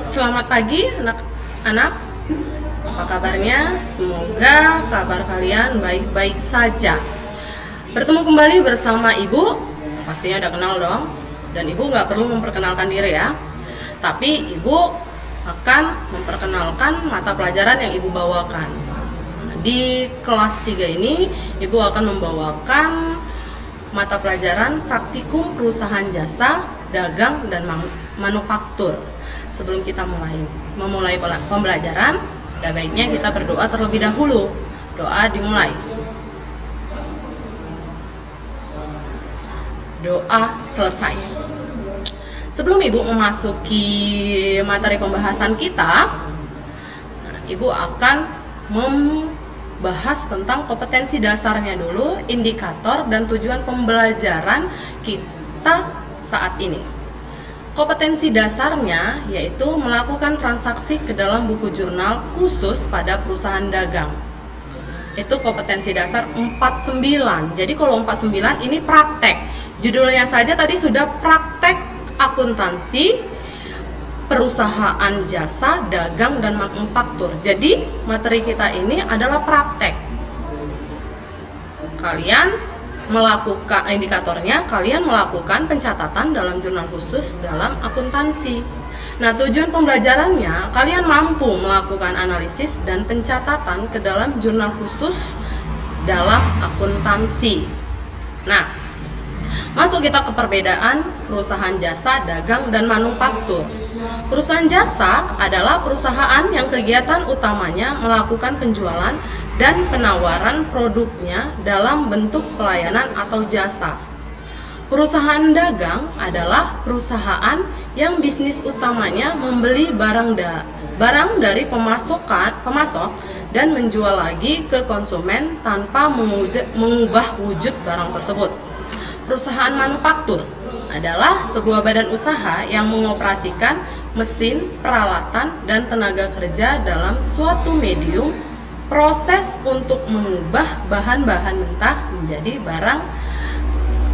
Selamat pagi anak-anak, apa kabarnya? Semoga kabar kalian baik-baik saja. Bertemu kembali bersama Ibu, pastinya udah kenal dong. Dan Ibu nggak perlu memperkenalkan diri ya. Tapi Ibu akan memperkenalkan mata pelajaran yang Ibu bawakan. Di kelas 3 ini, Ibu akan membawakan mata pelajaran praktikum perusahaan jasa, dagang, dan manufaktur. Sebelum kita memulai pembelajaran, ada baiknya kita berdoa terlebih dahulu. Doa dimulai. Doa selesai. Sebelum Ibu memasuki materi pembahasan kita, Ibu akan membahas tentang kompetensi dasarnya dulu, indikator dan tujuan pembelajaran kita saat ini. Kompetensi dasarnya yaitu melakukan transaksi ke dalam buku jurnal khusus pada perusahaan dagang. Itu kompetensi dasar 49. Jadi kalau 49 ini praktek. Judulnya saja tadi sudah praktek akuntansi perusahaan jasa, dagang, dan manufaktur. Jadi materi kita ini adalah praktek. Kalian melakukan indikatornya, kalian melakukan pencatatan dalam jurnal khusus dalam akuntansi. Nah, tujuan pembelajarannya, kalian mampu melakukan analisis dan pencatatan ke dalam jurnal khusus dalam akuntansi. Nah, masuk kita ke perbedaan perusahaan jasa, dagang, dan manufaktur. Perusahaan jasa adalah perusahaan yang kegiatan utamanya melakukan penjualan dan penawaran produknya dalam bentuk pelayanan atau jasa. Perusahaan dagang adalah perusahaan yang bisnis utamanya membeli barang dari pemasok dan menjual lagi ke konsumen tanpa mengubah wujud barang tersebut. Perusahaan manufaktur adalah sebuah badan usaha yang mengoperasikan mesin, peralatan, dan tenaga kerja dalam suatu medium proses untuk mengubah bahan-bahan mentah menjadi barang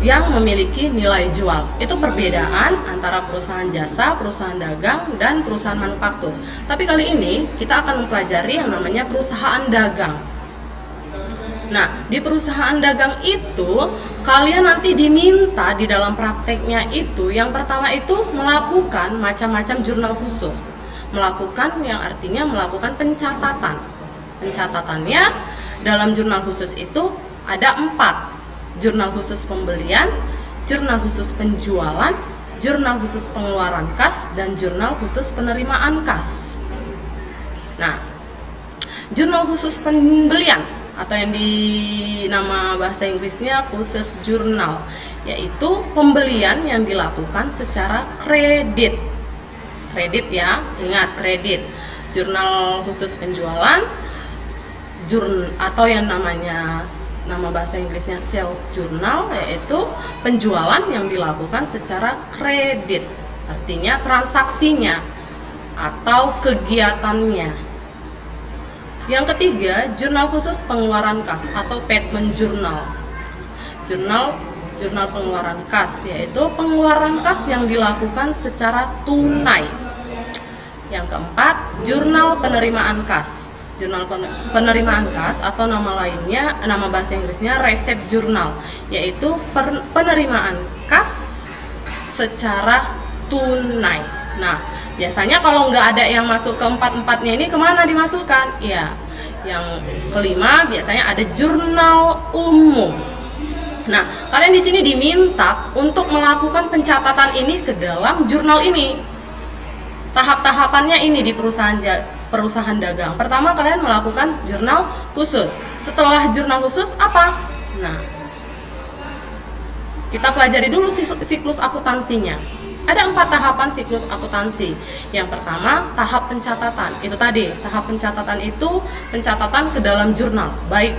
yang memiliki nilai jual. Itu perbedaan antara perusahaan jasa, perusahaan dagang, dan perusahaan manufaktur. Tapi kali ini kita akan mempelajari yang namanya perusahaan dagang. Nah, di perusahaan dagang itu kalian nanti diminta di dalam prakteknya itu yang pertama itu melakukan macam-macam jurnal khusus. Melakukan yang artinya melakukan pencatatan. Pencatatannya dalam jurnal khusus itu ada 4. Jurnal khusus pembelian, jurnal khusus penjualan, jurnal khusus pengeluaran kas, dan jurnal khusus penerimaan kas. Nah, jurnal khusus pembelian atau yang di nama bahasa Inggrisnya khusus jurnal, yaitu pembelian yang dilakukan secara kredit. Kredit ya, ingat kredit. Jurnal khusus penjualan atau yang nama bahasa Inggrisnya sales journal, yaitu penjualan yang dilakukan secara kredit, artinya transaksinya atau kegiatannya. Yang ketiga, jurnal khusus pengeluaran kas atau payment journal. Jurnal pengeluaran kas, yaitu pengeluaran kas yang dilakukan secara tunai. Yang keempat, jurnal penerimaan kas. Jurnal penerimaan kas atau nama bahasa Inggrisnya receipt journal, yaitu penerimaan kas secara tunai. Nah, biasanya kalau nggak ada yang masuk ke 4-4-nya ini, kemana dimasukkan? Ya, yang kelima biasanya ada jurnal umum. Nah, kalian di sini diminta untuk melakukan pencatatan ini ke dalam jurnal ini. Tahap-tahapannya ini di perusahaan dagang. Pertama, kalian melakukan jurnal khusus. Setelah jurnal khusus apa? Nah, kita pelajari dulu siklus akuntansinya. Ada 4 tahapan siklus akuntansi. Yang pertama, tahap pencatatan. Itu tadi, tahap pencatatan itu pencatatan ke dalam jurnal, baik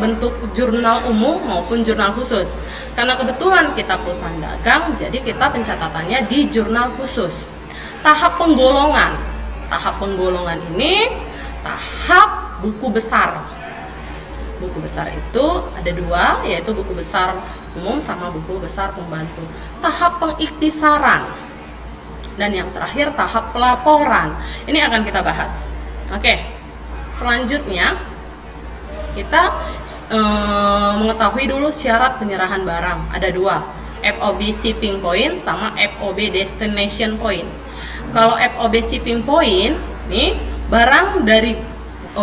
bentuk jurnal umum maupun jurnal khusus. Karena kebetulan kita perusahaan dagang, jadi kita pencatatannya di jurnal khusus. Tahap penggolongan. Tahap penggolongan ini tahap buku besar. Buku besar itu ada 2, yaitu buku besar umum sama buku besar pembantu. Tahap pengiktisaran. Dan yang terakhir tahap pelaporan. Ini akan kita bahas. Oke. Selanjutnya kita mengetahui dulu syarat penyerahan barang. Ada dua, FOB shipping point sama FOB destination point. Kalau FOB shipping point, nih barang dari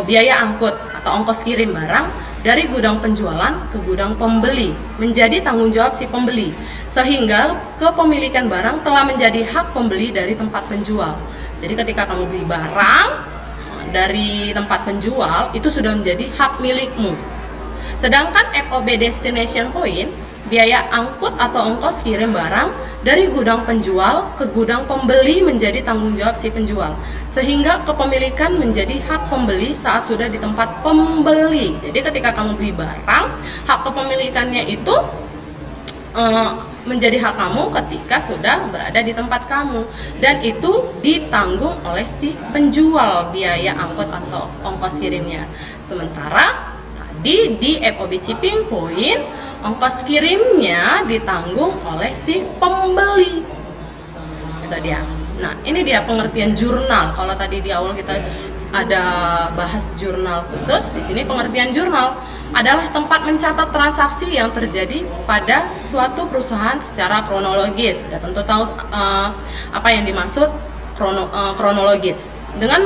biaya angkut atau ongkos kirim barang dari gudang penjualan ke gudang pembeli menjadi tanggung jawab si pembeli, sehingga kepemilikan barang telah menjadi hak pembeli dari tempat penjual. Jadi ketika kamu beli barang dari tempat penjual, itu sudah menjadi hak milikmu. Sedangkan FOB destination point, biaya angkut atau ongkos kirim barang dari gudang penjual ke gudang pembeli menjadi tanggung jawab si penjual, sehingga kepemilikan menjadi hak pembeli saat sudah di tempat pembeli. Jadi ketika kamu beli barang, hak kepemilikannya itu menjadi hak kamu ketika sudah berada di tempat kamu, dan itu ditanggung oleh si penjual biaya angkut atau ongkos kirimnya. Sementara tadi di FOB shipping point, ongkos kirimnya ditanggung oleh si pembeli. Itu dia. Nah, ini dia pengertian jurnal. Kalau tadi di awal kita ada bahas jurnal khusus, di sini pengertian jurnal adalah tempat mencatat transaksi yang terjadi pada suatu perusahaan secara kronologis. Sudah tentu tahu apa yang dimaksud kronologis. Dengan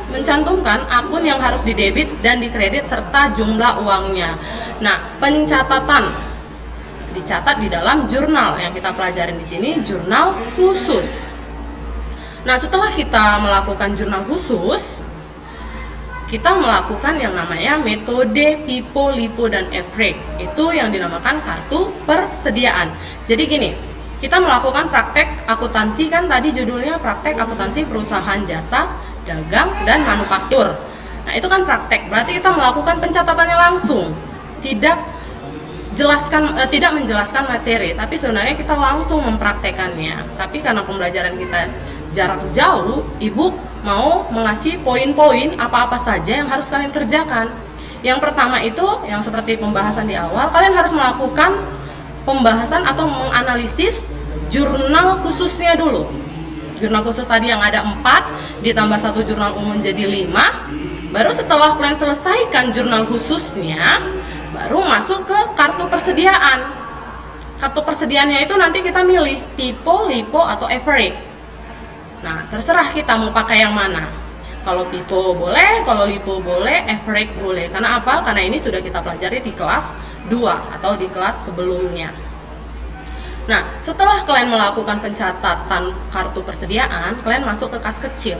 mencantumkan akun yang harus didebit dan dikredit serta jumlah uangnya. Nah, pencatatan dicatat di dalam jurnal yang kita pelajarin di sini, jurnal khusus. Nah, setelah kita melakukan jurnal khusus, kita melakukan yang namanya metode PIPO, LIPO, dan EPRIC. Itu yang dinamakan kartu persediaan. Jadi gini, kita melakukan praktek akuntansi, kan tadi judulnya praktek akuntansi perusahaan jasa, dagang, dan manufaktur. Nah, itu kan praktek, berarti kita melakukan pencatatannya langsung. Tidak menjelaskan materi, tapi sebenarnya kita langsung mempraktekannya. Tapi karena pembelajaran kita jarak jauh, Ibu mau mengasih poin-poin apa-apa saja yang harus kalian kerjakan. Yang pertama itu, yang seperti pembahasan di awal, kalian harus melakukan pembahasan atau menganalisis jurnal khususnya dulu. Jurnal khusus tadi yang ada 4, ditambah 1 jurnal umum jadi 5. Baru setelah kalian selesaikan jurnal khususnya, baru masuk ke kartu persediaan. Kartu persediaannya itu nanti kita milih PIPO, LIPO, atau EPRIC. Nah, terserah kita mau pakai yang mana. Kalau PIPO boleh, kalau LIPO boleh, EPRIC boleh. Karena apa? Karena ini sudah kita pelajari di kelas 2 atau di kelas sebelumnya. Nah, setelah kalian melakukan pencatatan kartu persediaan, kalian masuk ke kas kecil.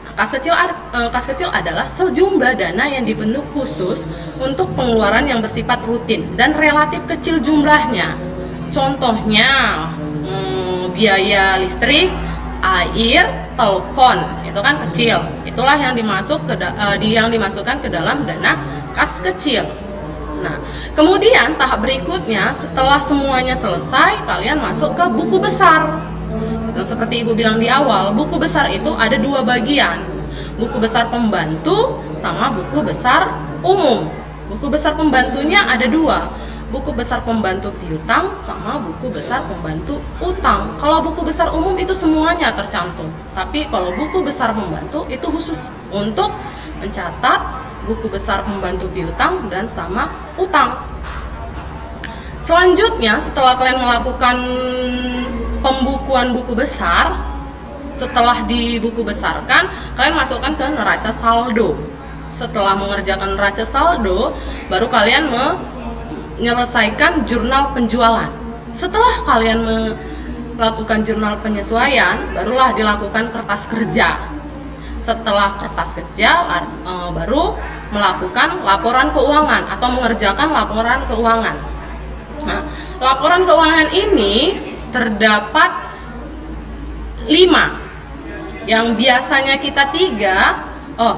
Nah, kas kecil adalah sejumlah dana yang dibentuk khusus untuk pengeluaran yang bersifat rutin dan relatif kecil jumlahnya. Contohnya, biaya listrik, air, telepon, itu kan kecil. Itulah yang dimasukkan ke dalam dana kas kecil. Nah, kemudian tahap berikutnya, setelah semuanya selesai, kalian masuk ke buku besar. Yang seperti Ibu bilang di awal, buku besar itu ada 2 bagian. Buku besar pembantu sama buku besar umum. Buku besar pembantunya ada 2. Buku besar pembantu piutang sama buku besar pembantu utang. Kalau buku besar umum itu semuanya tercantum, tapi kalau buku besar pembantu itu khusus untuk mencatat buku besar pembantu piutang dan sama utang. Selanjutnya, setelah kalian melakukan pembukuan buku besar, setelah di buku besarkan, kalian masukkan ke neraca saldo. Setelah mengerjakan neraca saldo, baru kalian menyelesaikan jurnal penjualan. Setelah kalian melakukan jurnal penyesuaian, barulah dilakukan kertas kerja. Setelah kertas kerja, baru melakukan laporan keuangan atau mengerjakan laporan keuangan. Nah, laporan keuangan ini terdapat 5. Yang biasanya kita 4.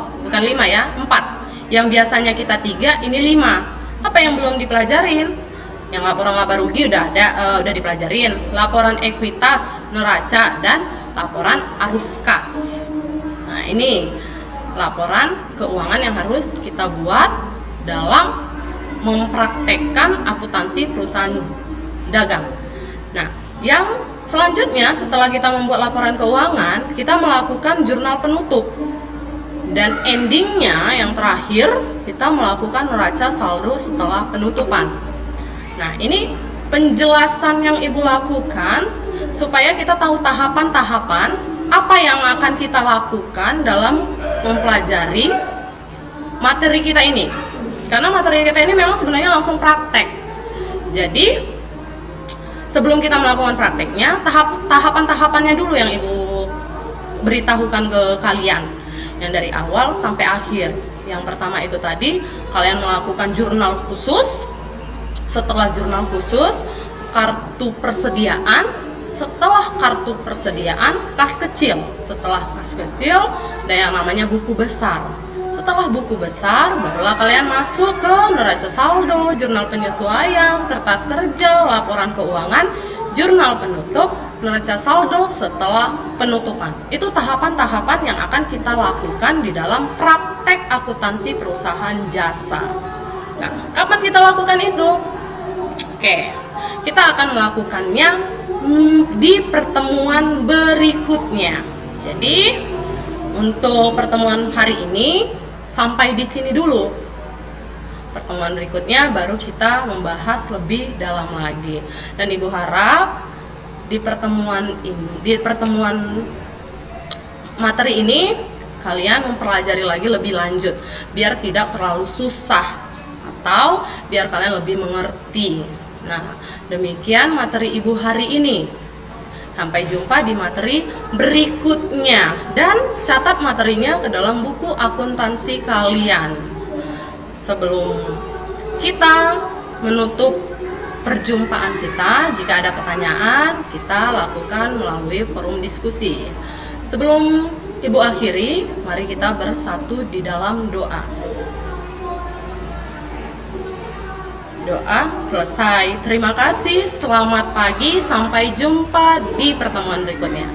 Yang biasanya kita 3, ini 5. Apa yang belum dipelajarin? Yang laporan laba rugi udah dipelajarin. Laporan ekuitas, neraca, dan laporan arus kas. Nah, ini laporan keuangan yang harus kita buat dalam mempraktekkan akuntansi perusahaan dagang. Nah, yang Selanjutnya, setelah kita membuat laporan keuangan, kita melakukan jurnal penutup. Dan endingnya yang terakhir, kita melakukan neraca saldo setelah penutupan. Nah, ini penjelasan yang Ibu lakukan supaya kita tahu tahapan-tahapan apa yang akan kita lakukan dalam mempelajari materi kita ini. Karena materi kita ini memang sebenarnya langsung praktek. Jadi, sebelum kita melakukan prakteknya, tahapan-tahapannya dulu yang Ibu beritahukan ke kalian, yang dari awal sampai akhir. Yang pertama itu tadi, kalian melakukan jurnal khusus. Setelah jurnal khusus, kartu persediaan. Setelah kartu persediaan, kas kecil. Setelah kas kecil, ada yang namanya buku besar. Setelah buku besar, barulah kalian masuk ke neraca saldo, jurnal penyesuaian, kertas kerja, laporan keuangan, jurnal penutup, neraca saldo setelah penutupan. Itu tahapan-tahapan yang akan kita lakukan di dalam praktek akuntansi perusahaan jasa. Nah, kapan kita lakukan itu? Oke, kita akan melakukannya di pertemuan berikutnya. Jadi, untuk pertemuan hari ini sampai di sini dulu. Pertemuan berikutnya baru kita membahas lebih dalam lagi. Dan Ibu harap di pertemuan materi ini kalian mempelajari lagi lebih lanjut biar tidak terlalu susah atau biar kalian lebih mengerti. Nah, demikian materi Ibu hari ini. Sampai jumpa di materi berikutnya dan catat materinya ke dalam buku akuntansi kalian. Sebelum kita menutup perjumpaan kita, jika ada pertanyaan, kita lakukan melalui forum diskusi. Sebelum Ibu akhiri, mari kita bersatu di dalam doa. Doa selesai. Terima kasih, selamat pagi, sampai jumpa di pertemuan berikutnya.